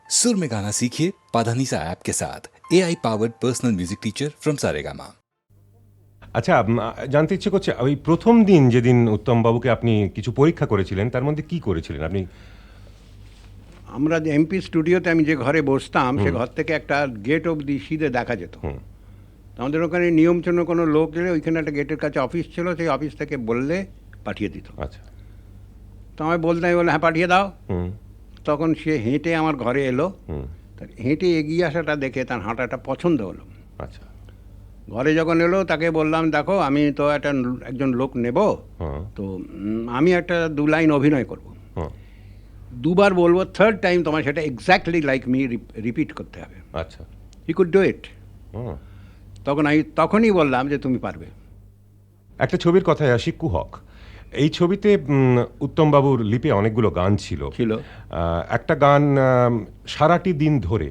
सुर में गाना सीखिए पाधानीसा ऐप के साथ AI powered personal music teacher from Saregama. আচ্ছা, জানতে ইচ্ছে করছে ওই প্রথম দিন যেদিন উত্তমবাবুকে আপনি কিছু পরীক্ষা করেছিলেন তার মধ্যে কি করেছিলেন আপনি? আমরা যে এমপি স্টুডিওতে আমি যে ঘরে বসতাম সে ঘর থেকে একটা গেট অবধি সিধে দেখা যেত। তো আমাদের ওখানে নিয়মচন্য কোনো লোক এলে ওইখানে একটা গেটের কাছে অফিস ছিল, সেই অফিস থেকে বললে পাঠিয়ে দিত। আচ্ছা, তো আমি বলতাম, বলে হ্যাঁ পাঠিয়ে দাও। তখন সে হেঁটে আমার ঘরে এলো। তার হেঁটে এগিয়ে আসাটা দেখে তার হাঁটাটা পছন্দ হলো। আচ্ছা, ঘরে যখন এলো তাকে বললাম, দেখো আমি তো একজন লোক নেব, তো আমি একটা 2 লাইন অভিনয় করব, 2 বার বলবো, থার্ড টাইম তোমার সেটা এক্স্যাক্টলি লাইক মি রিপিট করতে হবে। আচ্ছা, হি কুড ডু ইট। তখনই বললাম যে তুমি পারবে। একটা ছবির কথায় আসি, কুহক। এই ছবিতে উত্তমবাবুর লিপে অনেকগুলো গান ছিল। একটা গান সারাটি দিন ধরে।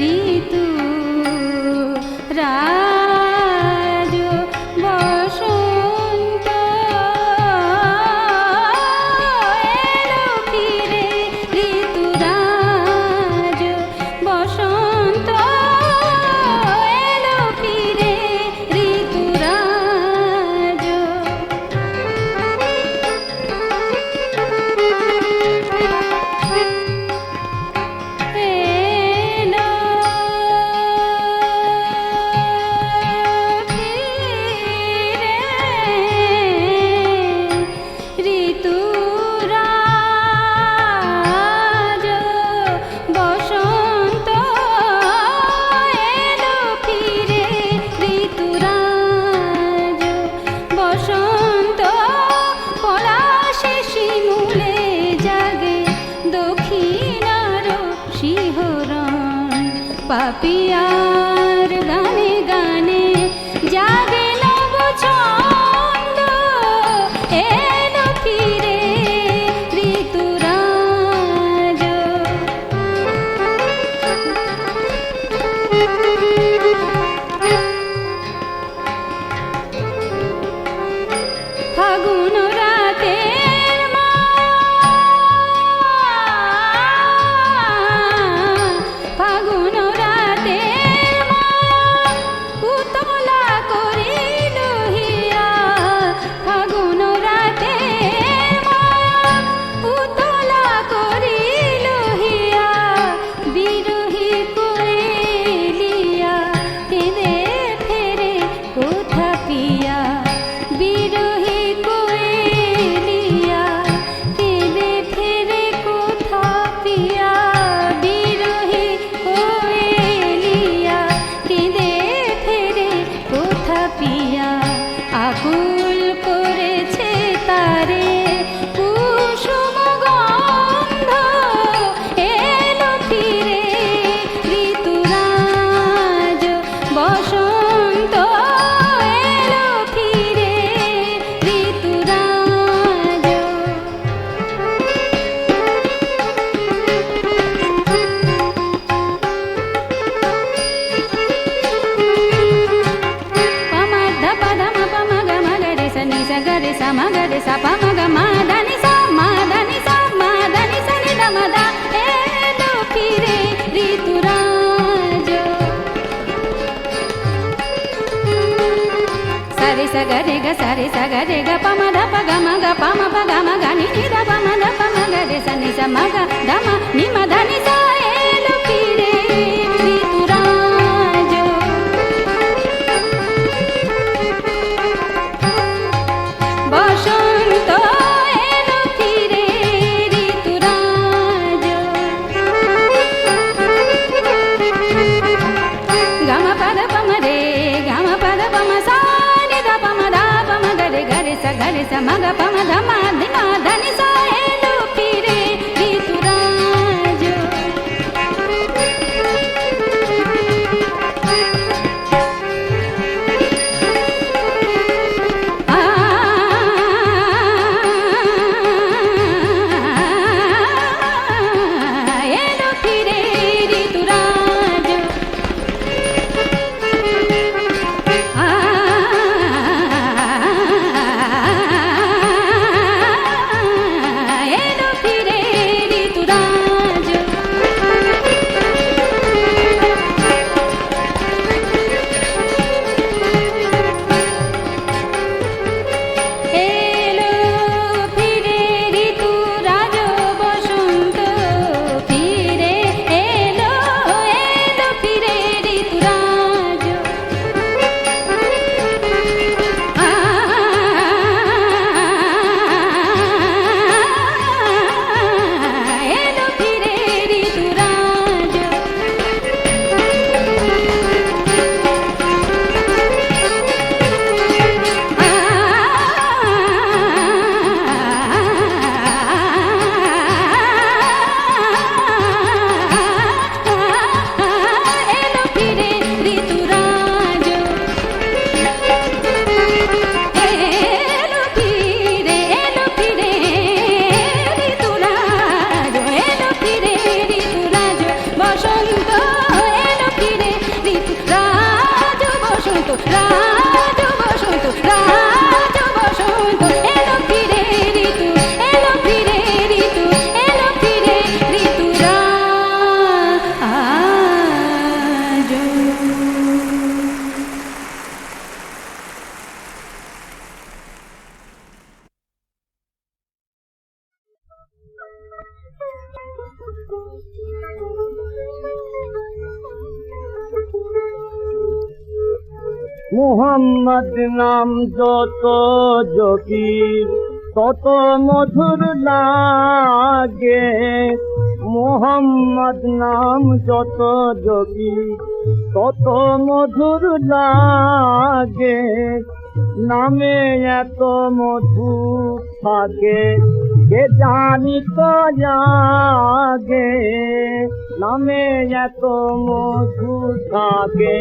ঋতু রাজ বসন্ত এলো ফিরে ঋতুরাজ বসন্ত এলো ফিরে ঋতুরাজ এলো ফিরে ঋতুরাজ বসন্ত এলো ফিরে ঋতুরাজ বসন্ত পলাশে শিমুলে জাগে দক্ষিণার শিহরণ পাপিয়ার গানে গানে জাগে নব ছন্দ এলো ফিরে ঋতুরাজ ফাগুন রাতের মা ফাগুন রাতের মা উতলা করিল হিয়া ফাগুন রাতের মা উতলা করিল হিয়া বিরহী কোয়েলিয়া কেঁদে ফেরে কোথা পিয়া বিরহী কোয়েলিয়া কেঁদে ফেরে কোথা পিয়া বিরহী কোয়েলিয়া কেঁদে ফেরে কোথা পিয়া আকুল করেছে তারে কুসুম গন্ধ এলো ফিরে ঋতুরাজ বসন্ত এলো ফিরে ঋতুরাজ పమధ పదమ పమగ మగరి సని సగరి సమగరి సపమగ మాదని స మాదని స మాదని సని దమద ఏదో ఫిరే ঋতুরাজ సరి సగరి గ సరి సగరి గ పమధ పగ మగ పమ పగ మగ ని ని ద పమధ పమగరి సని సమగ దమ ని మదని స ఏదో ఫిరే ঋতুরাজ বসন্ত এলো ফিরে ঋতুরাজ গম পদ পম রে গম পদ পম সা নি দ পম দ পম গরে গরে স মগ পম ध ম ध मा ध नि सा এলো ফিরে ঋতুরাজ এলো ফিরে ঋতুরাজ মোহাম্মদ নাম যত জপি তত মধুর লাগে, মোহাম্মদ নাম যত জপি তত মধুর লাগে, নামে এত মধু থাকে কে জানি তো জাগে, নামে এত মধু থাকে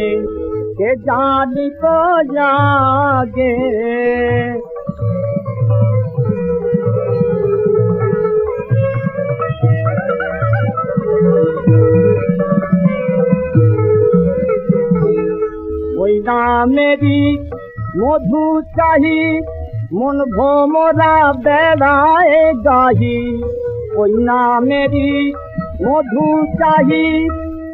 কে জানি তো জাগে। ওই নামেরই মধু চাহি মন ভোমরা বেড়ায় গাহি, ওই নামেরই মধু চাহি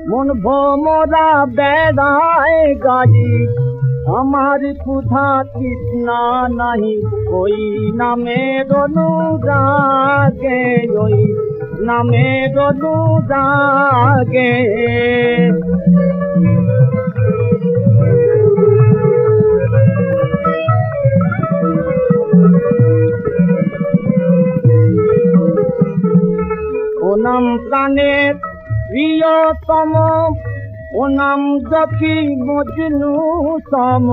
মন ভোমরা বেড়ায় গাহি, আমার ক্ষুধা তৃষ্ণা নাহি ওই নামের অনুরাগে, ওই নামের অনুরাগে। ও নাম প্রাণের প্রিয়তম, ও নাম জপি মজনু সম,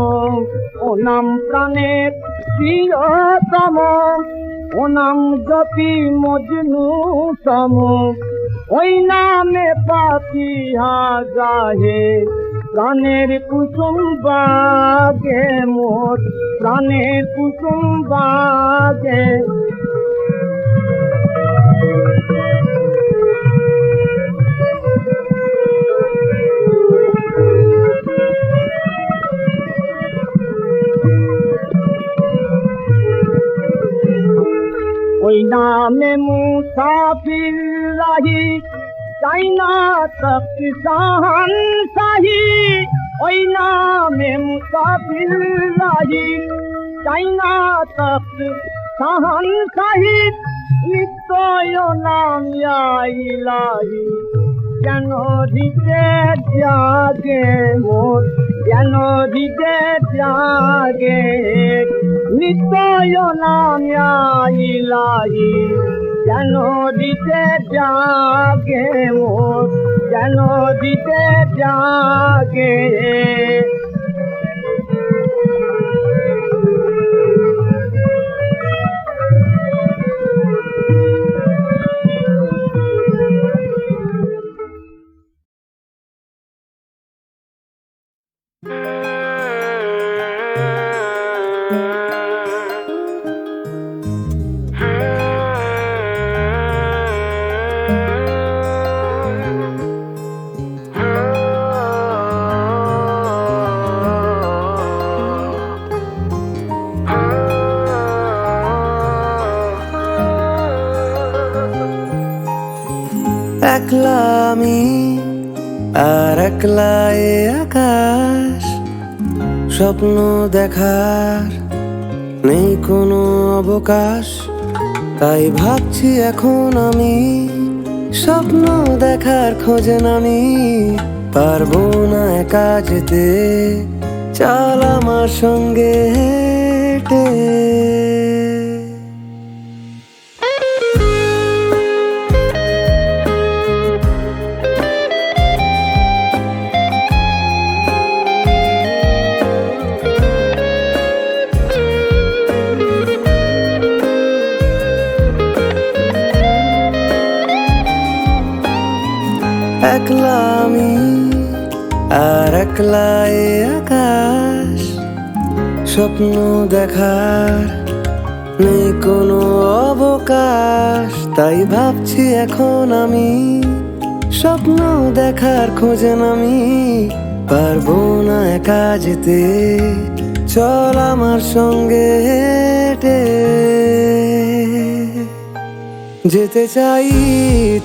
ও নাম প্রাণের প্রিয়তম, ও নাম জপি মজনু সম, ওই নামে পাপিহা গাহে প্রাণের কুসুম বাগে, মোর প্রাণের কুসুম বাগে। ওই নামে মুসাফির রাহি চাই না তখ্ত শাহান শাহী, ওই নামে মুসাফির রাহি চাই না তখ্ত শাহান শাহী, নিত্যয় নাম ইলাহি যেন হৃদে জাগে মোর, যেন হৃদে জাগে, নিত্যয় নাম ইলাহি যেন হৃদে জাগে মোর, যেন হৃদে জাগে। একলা আমি আর একলা এ আকাশ, স্বপ্ন দেখার নেই কোনো অবকাশ, তাই ভাবছি এখন আমি স্বপ্ন দেখার খোঁজে নামি, পারবো না একা যেতে, চল আমার সঙ্গে হেঁটে। একলা আমি আর একলা এ আকাশ, স্বপ্ন দেখার নেই কোনো অবকাশ, তাই ভাবছি এখন আমি স্বপ্ন দেখার খোঁজে নামি, পারবো না একা যেতে, চল আমার সঙ্গে হেঁটে। যেতে চাই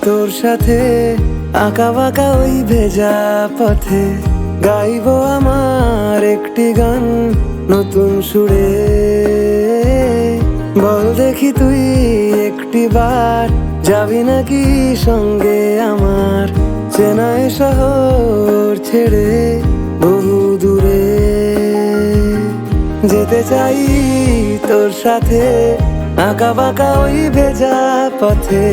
তোর সাথে আঁকা বাঁকা ওই ভেজা পথে, গাইবো আমার একটি গান নতুন সুরে। বল দেখি তুই একটি বার যাবি নাকি সঙ্গে আমার, চেনায় শহর ছেড়ে বহু দূরে। চাই তোর সাথে আঁকা বাঁকা ওই ভেজা পথে,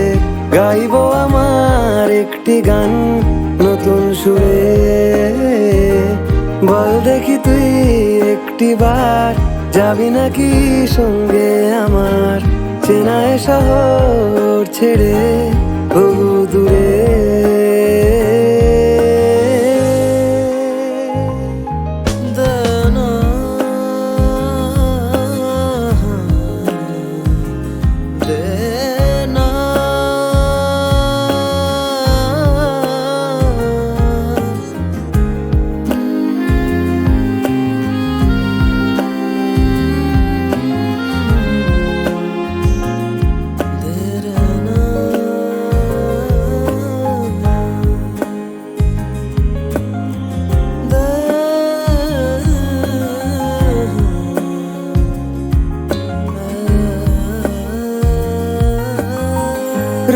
গাইবো আমার একটি গান নতুন সুরে। বল দেখি তুই একটিবার যাবি নাকি সঙ্গে আমার, চেনায় শহর ছেড়ে বহু দূরে।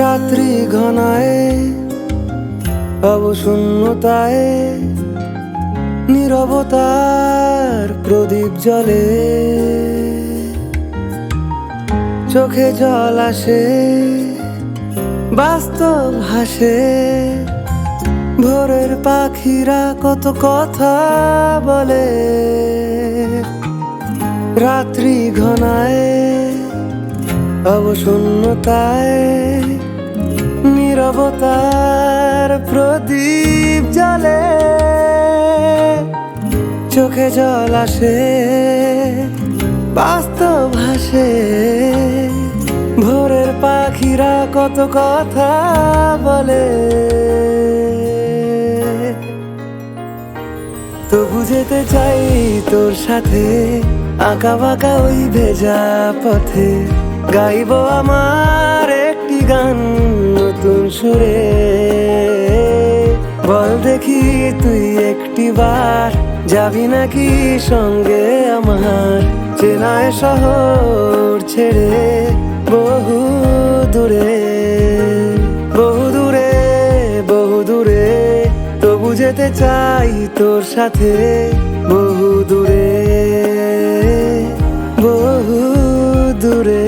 রাত্রি ঘনায় অবশূন্যতায় নীরবতার প্রদীপ জ্বলে, চোখে জল আসে বাস্তব হাসে, ভোরের পাখিরা কত কথা বলে। রাত্রি ঘনায় অবশূন্যতায় নীরবতার প্রদীপ জ্বলে, চোখে জল আসে বাস্তব হাসে, ভোরের পাখিরা কত কথা বলে। তবু যেতে চাই তোর সাথে আঁকা বাঁকা ওই ভেজা পথে, গাইবো আমার একটি গান নতুন সুরে। বল দেখি তুই একটিবার যাবি নাকি সঙ্গে আমার, চেনায় শহর ছেড়ে বহু দূরে। বহু দূরে বহু দূরে, তবু যেতে চাই তোর সাথে বহু দূরে বহু দূরে।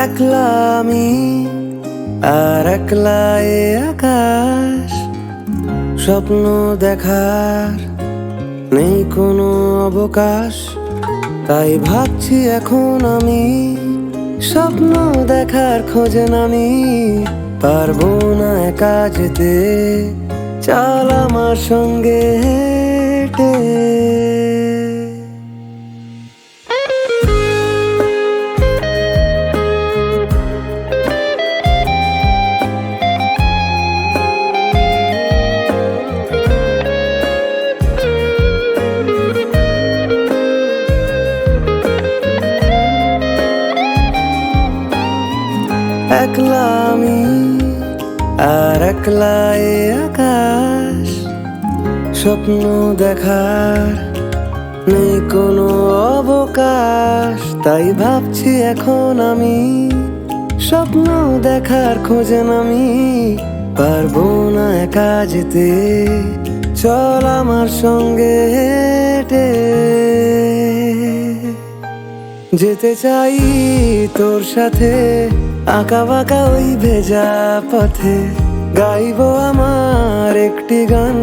একলা আমি আর একলা এ আকাশ, স্বপ্ন দেখার নেই কোনো অবকাশ। তাই ভাবছি এখন আমি স্বপ্ন দেখার খোঁজে নামি, পারবো না একা যেতে, চল আমার সঙ্গে হেঁটে। একলা আমি আর একলা এ আকাশ, স্বপ্ন দেখার নেই কোনো অবকাশ। তাই ভাবছি এখন আমি স্বপ্ন দেখার খোঁজে নামি, পারবো না একা যেতে, চল আমার সঙ্গে হেঁটে। যেতে চাই তোর সাথে আঁকা বাঁকা ওই ভেজা পথে, গাইবো আমার একটি গান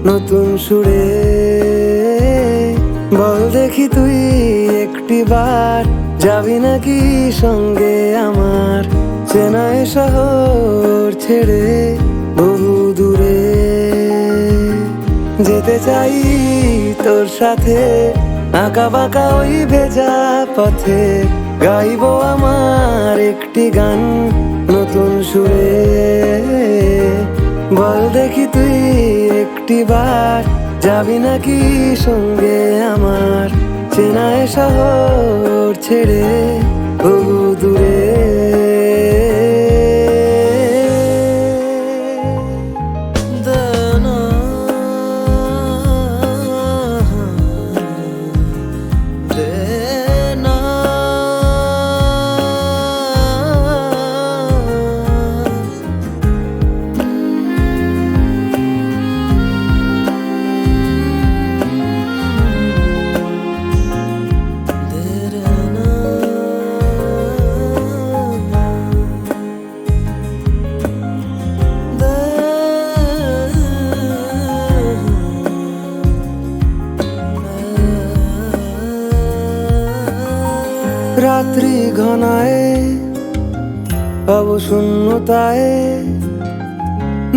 নতুন সুরে। বল দেখি তুই একটিবার যাবি নাকি সঙ্গে আমার, চেনায় শহর ছেড়ে বহু দূরে। যেতে চাই তোর সাথে আঁকা বাঁকা ওই ভেজা পথে গাইবো আমার একটি গান নতুন সুরে। বল দেখি তুই একটি বার যাবি নাকি সঙ্গে আমার, চেনায় শহর ছেড়ে বহু দূরে। রাত্রি ঘনায় অবশূন্যতায়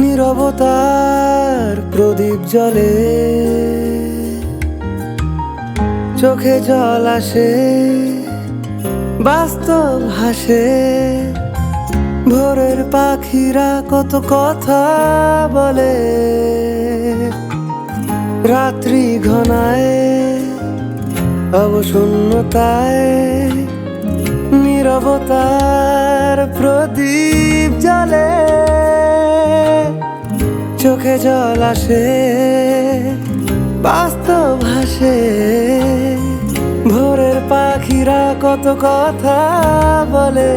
নীরবতার প্রদীপ জ্বলে, চোখে জল আসে বাস্তব হাসে, ভোরের পাখিরা কত কথা বলে। রাত্রি ঘনায় অবশূন্যতায় নীরবতার প্রদীপ জ্বলে, চোখে জল আসে বাস্তব হাসে, ভোরের পাখিরা কত কথা বলে।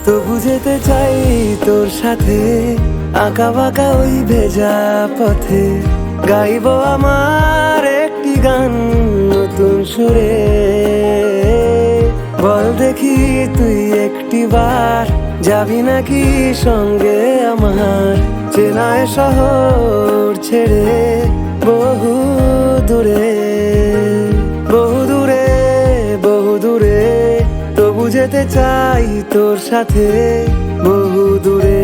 তবু যেতে চাই তোর সাথে আঁকা বাঁকা ওই ভেজা পথে, গাইবো আমার একটি গান নতুন সুরে। বল দেখি তুই একটি বার যাবি নাকি সঙ্গে আমার, চেনায় শহর ছেড়ে বহু দূরে। বহু দূরে বহু দূরে তবু যেতে চাই তোর সাথে বহু দূরে।